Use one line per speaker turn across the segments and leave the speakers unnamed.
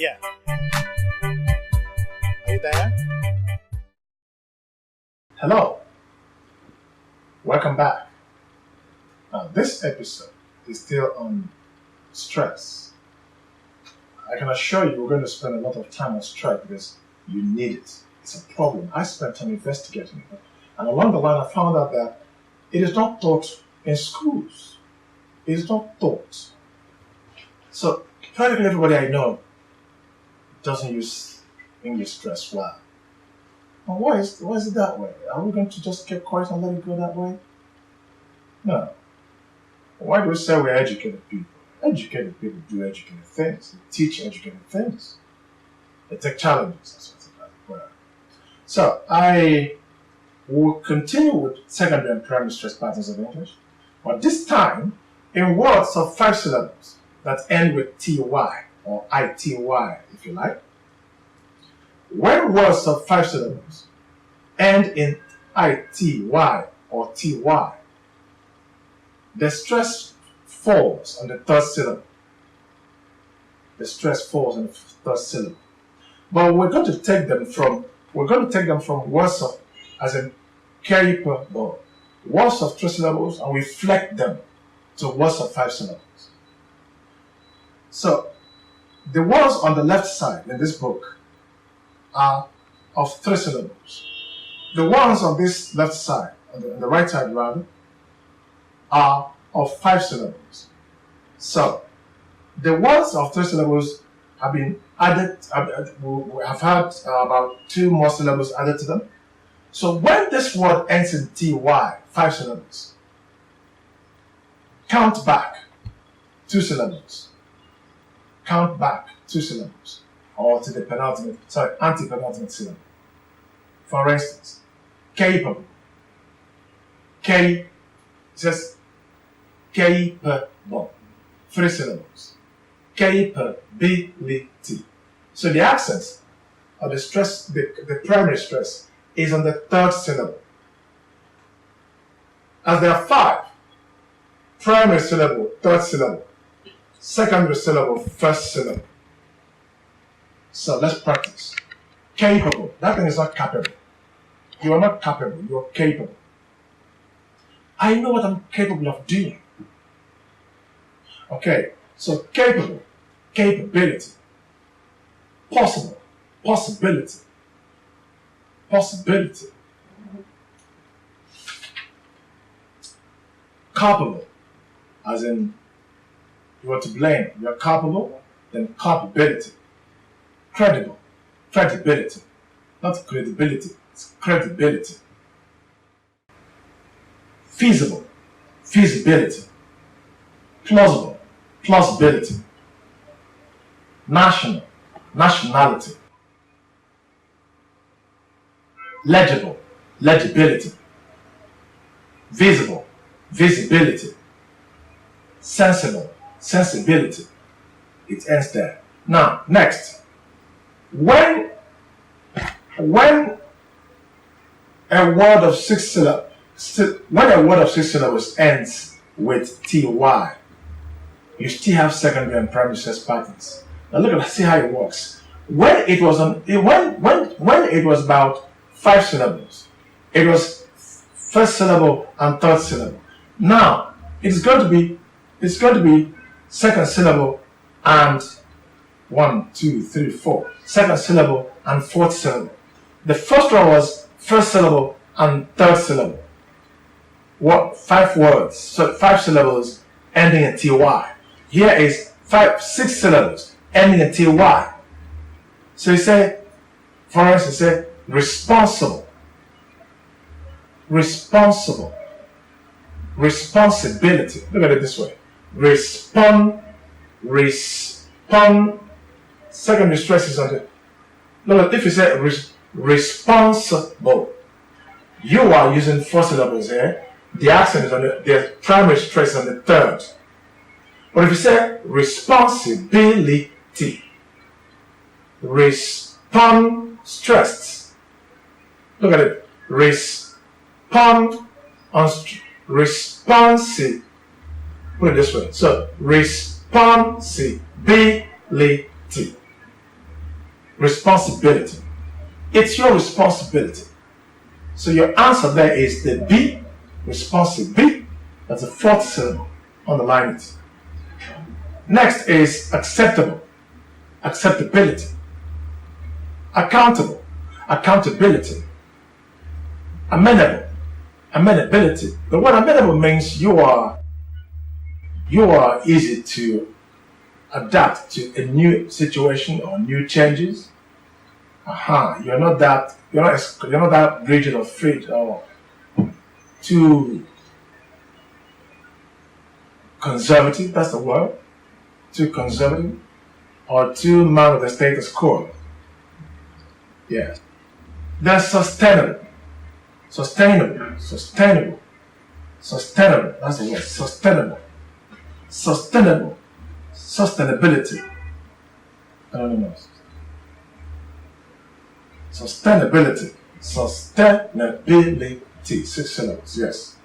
Yeah. Are you there?
Hello. Welcome back. Now, this episode is still on stress. I can assure you we're going to spend a lot of time on stress because you need it. It's a problem. I spent time investigating it. And along the line, I found out that it is not taught in schools. It is not taught. So, practically everybody I know doesn't use English stress well. And why is it that way? Are we going to just keep quiet and let it go that way? No. Why do we say we're educated people? Educated people do educated things. They teach educated things. They take challenges. That's what it's about. So I will continue with secondary and primary stress patterns of English, but this time in words of 5 syllables that end with ty or ity, if you like. When words of 5 syllables end in ity or ty, the stress falls on the third syllable. The stress falls on the third syllable. But we're going to take them from words of, as in capable, words of 3 syllables, and we flex them to words of 5 syllables. So the words on the left side in this book are of 3 syllables. The ones on this left side, on the right side rather, are of 5 syllables. So the words of 3 syllables have been added, we have had about 2 more syllables added to them. So when this word ends in ty, 5 syllables, count back 2 syllables. Count back 2 syllables, or to the anti-penultimate syllable. For instance, capable. K says capable. 3 syllables. Capability. So the accent or the stress, the primary stress is on the 3rd syllable. As there are 5, primary syllable, 3rd syllable. Secondary syllable, 1st syllable. So let's practice. Capable. That thing is not capable. You are not capable. You are capable. I know what I'm capable of doing. Okay. So capable. Capability. Possible. Possibility. Possibility. Culpable. As in, you are to blame. You are culpable, then culpability. Credible. Credibility. Not credibility. It's credibility. Feasible. Feasibility. Plausible. Plausibility. National. Nationality. Legible. Legibility. Visible. Visibility. Sensible. Sensibility. It ends there. Now, next. When a word of 6 syllables ends with ty, you still have secondary and primary stress patterns. Now see how it works. When it was about 5 syllables, it was 1st syllable and 3rd syllable. Now it's going to be 2nd syllable and 1, 2, 3, 4. 2nd syllable and 4th syllable. The first one was 1st syllable and 3rd syllable. 5 words, so 5 syllables ending in ty. Here is 6 syllables ending in ty. So you say, for instance, say responsible, responsible, responsibility. Look at it this way. Respond. Secondary stress is on the. Look, if you say responsible, you are using 4 syllables here. The accent is on the primary stress is on the 3rd. But if you say responsibility, respond stressed. Look at it. Respond on responsive. Put it this way. So responsibility. responsibility. It's your responsibility. So your answer there is the B, responsibility. That's the fourth syllable. Underline it. Next is acceptable, acceptability. Accountable, accountability. Amenable, amenability. The word amenable means you are easy to adapt to a new situation or new changes. You're not that rigid or fit or too conservative. That's the word. Too conservative or too man of the status quo. Yes. They're sustainable. Sustainable. Sustainable. Sustainable. That's the word. Sustainable. Sustainable. Sustainability. I don't know. Sustainability. Sustainability. 6 syllables. Yes.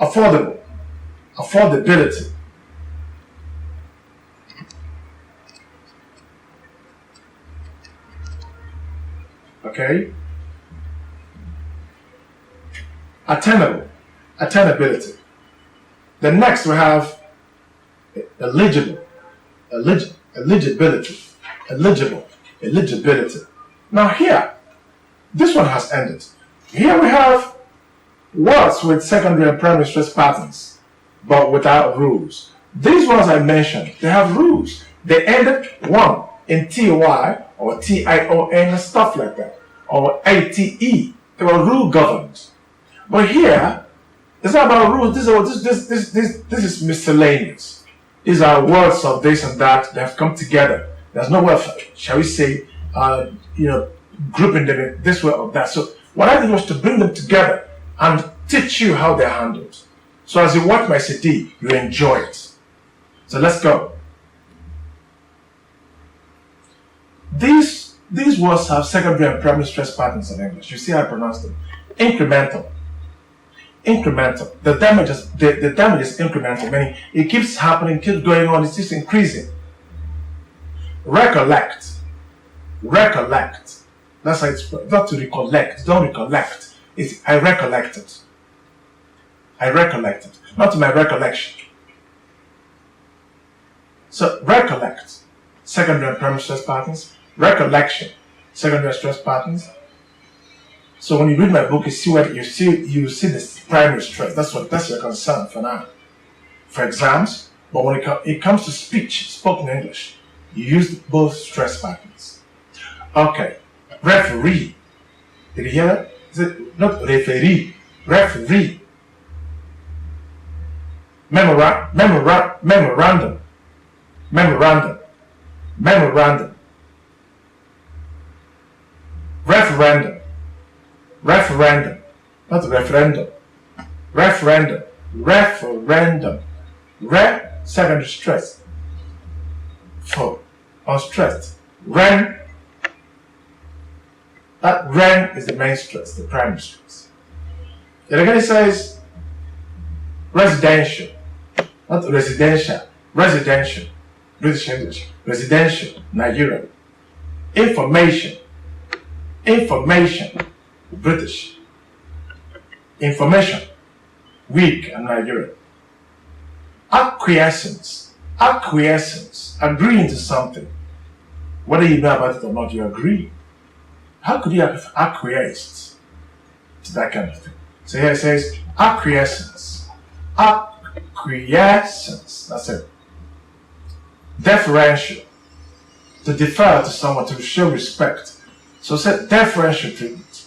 Affordable. Affordability. Okay. Attainable, attainability. The next we have eligible, eligibility, eligibility. Now here, this one has ended. Here we have words with secondary and primary stress patterns, but without rules. These ones I mentioned, they have rules. They ended one in TY or TION and stuff like that, or ATE. They were rule governed. But here, it's not about rules. This is miscellaneous. These are words of this and that. They have come together. There's no way of, shall we say, grouping them in this way or that. So what I did was to bring them together and teach you how they're handled. So as you watch my CD, you enjoy it. So let's go. These words have secondary and primary stress patterns in English. You see how I pronounce them. Incremental. Incremental. The damage is incremental, meaning it keeps happening, keeps going on, it's just increasing. Recollect. Recollect. That's how it's not to recollect. Don't recollect. It's I recollected. I recollected. Not to my recollection. So recollect. Secondary and primary stress patterns. Recollection. Secondary stress patterns. So when you read my book, you see the primary stress. That's your concern for now, for exams. But when it comes to speech, spoken English, you use both stress patterns. Okay, referee. Did you hear that? Is it not referee? Referee. Memorandum. Referendum, not referendum. Referendum. Secondary stress. For unstressed. That is the main stress, the primary stress. Then again it says residential, not residential. Residential, British English. Residential, Nigerian. Information, British. Information, weak and Nigerian. Acquiescence, agreeing to something. Whether you know about it or not, you agree. How could you have acquiesced to that kind of thing? So here it says acquiescence. That's it. Deferential, to defer to someone, to show respect. So it said deferential treatment.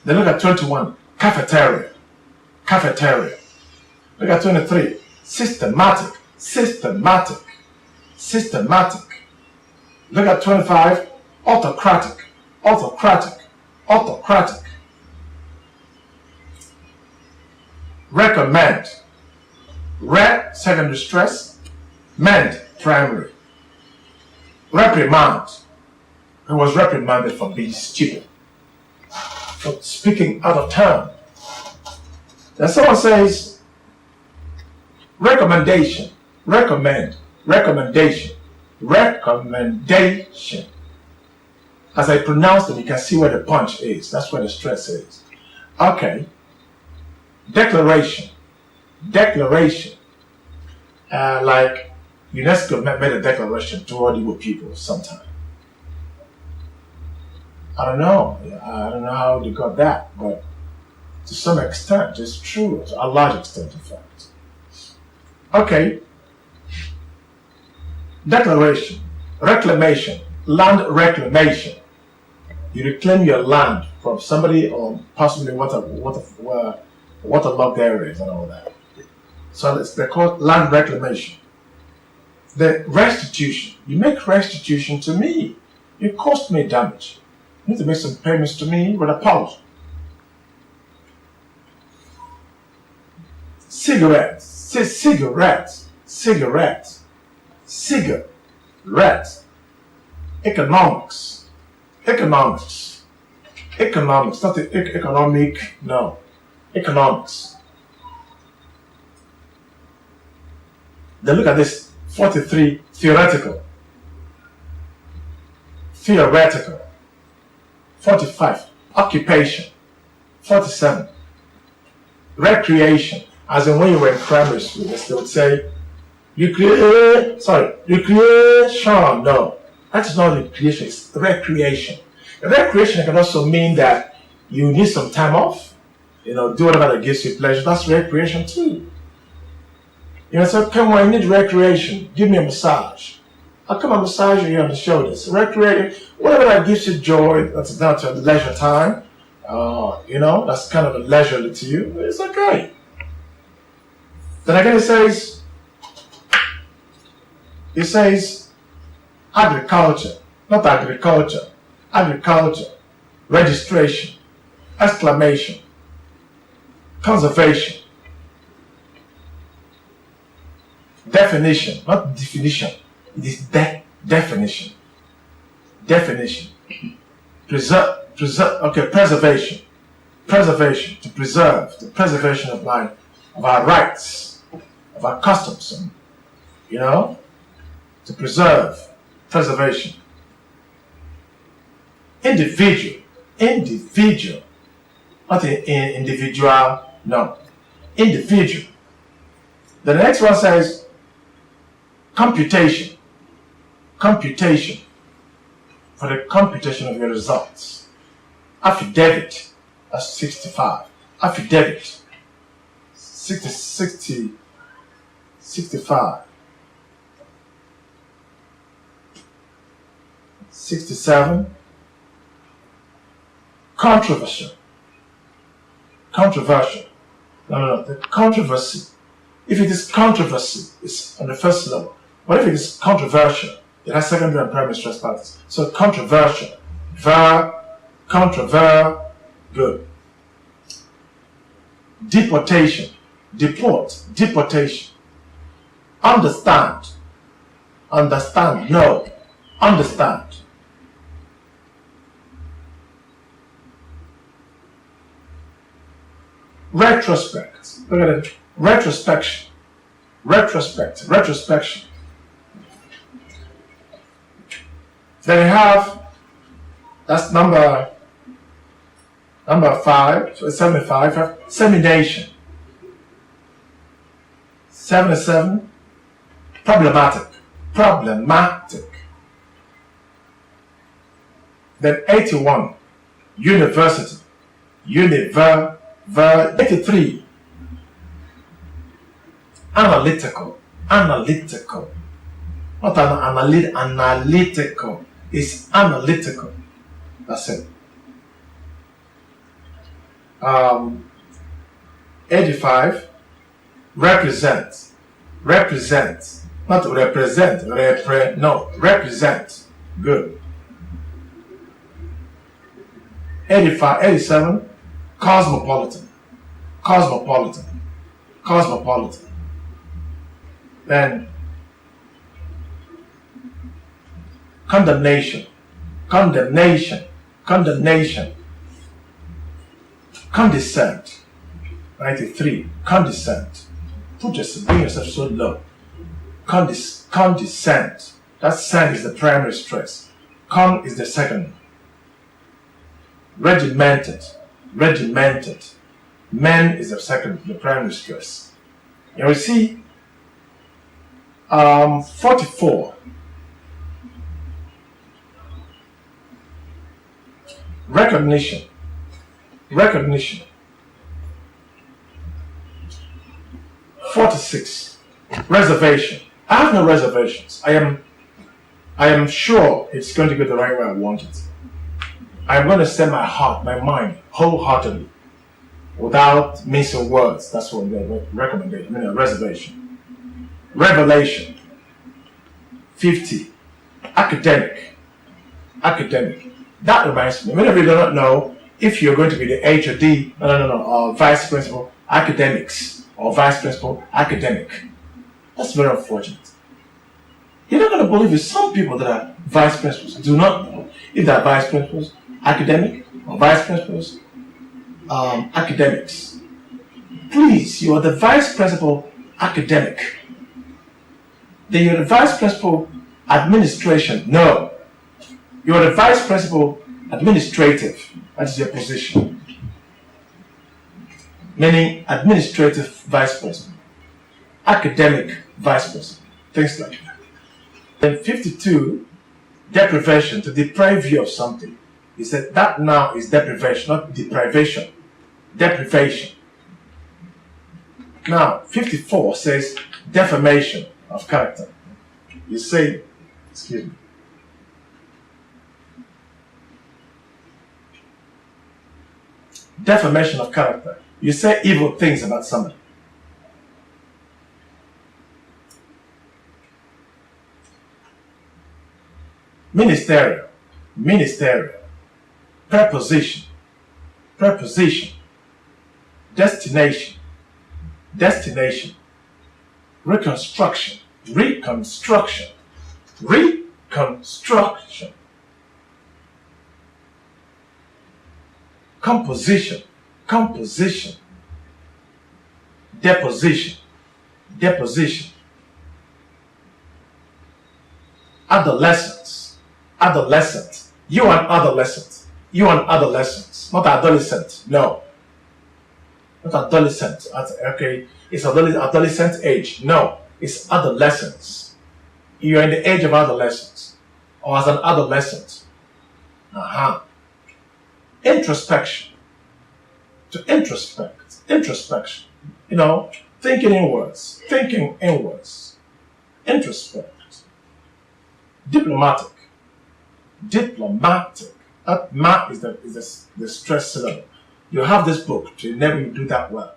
Then look at 21, cafeteria. Look at 23, systematic. Look at 25, autocratic. Recommend. Secondary stress. Mend, primary. Reprimand. He was reprimanded for being stupid, for speaking out of turn. Then someone says, recommendation. recommendation. As I pronounce them, you can see where the punch is. That's where the stress is. Okay. Declaration. Like UNESCO made a declaration to all Igbo people sometime. I don't know how they got that, but to some extent, it's true. To a large extent, in fact. Okay. Declaration. Reclamation. Land reclamation. You reclaim your land from somebody or possibly waterlogged areas and all that. So they're called land reclamation. The restitution. You make restitution to me. You caused me damage. You need to make some payments to me with apology. Cigarette. Economics. Not the economic, no. Economics. Then look at this. 43, theoretical. 45, occupation. 47, recreation. As in when you were in primary school, they would say, recreation. No, that is not recreation, it's recreation. Recreation can also mean that you need some time off, do whatever that gives you pleasure. That's recreation too. So come on, I need recreation. Give me a massage. I'll come and massage you on the shoulders. Recreate, whatever that gives you joy, that's not a leisure time. That's kind of a leisurely to you. It's okay. Then again, it says agriculture, not agriculture. Agriculture, registration, exclamation, conservation, definition, not definition, it is definition. Preservation, to preserve, the preservation of our rights, of our customs, to preserve, preservation. Individual, not individual, no. Individual. The next one says computation. For the computation of your results. Affidavit, that's 65. Affidavit, 65. 67. Controversial. No. The controversy. If it is controversy, it's on the first level. But if it is controversial, it has secondary and primary stress factors. So controversial. Good. Deportation. Deportation. Understand. No. Understand. Retrospect. Look at it. Retrospection. Retrospection. Then you have, that's number 5, so it's 75, semination. 77, problematic. Then 81, university. 83, analytical. Not analytical. It's analytical. That's it. 85, represent. Not represent. Represent. Good. 87, cosmopolitan. Then condemnation. Condescent. 93, condescent. Bring yourself so low. Condescend. That send is the primary stress. Con is the second. Regimented. Men is the second, the primary stress. And we see 44. Recognition. 46. Reservation. I have no reservations. I am sure it's going to go the right way I want it. I'm going to set my heart, my mind, wholeheartedly, without missing words. That's what we recommendation. A reservation. Revelation. 50. Academic. That reminds me. Many of you do not know if you're going to be the H or D, vice principal academics or vice principal academic. That's very unfortunate. You're not going to believe it. Some people that are vice principals do not know if they're vice principals academic or vice principals academics. Please, you are the vice principal academic. Then you're the vice principal administration. No. You're the vice principal administrative. That is your position. Meaning administrative vice principal. Academic vice principal. Things like that. Then 52, deprivation, to deprive you of something. He said that now is deprivation, not deprivation. Deprivation. Now, 54 says defamation of character. You say, excuse me. Defamation of character. You say evil things about somebody. Ministerial. Preposition. Destination. Reconstruction. Composition. Deposition. Adolescent. You an adolescent. Not adolescent. No. Not adolescent. Okay. It's adolescent age. No. It's adolescence. You're in the age of adolescence. Or as an adolescent. Introspection. To introspect. Introspection. Thinking inwards. Introspect. Diplomatic. That ma is the stress syllable. You have this book to enable you to do that well.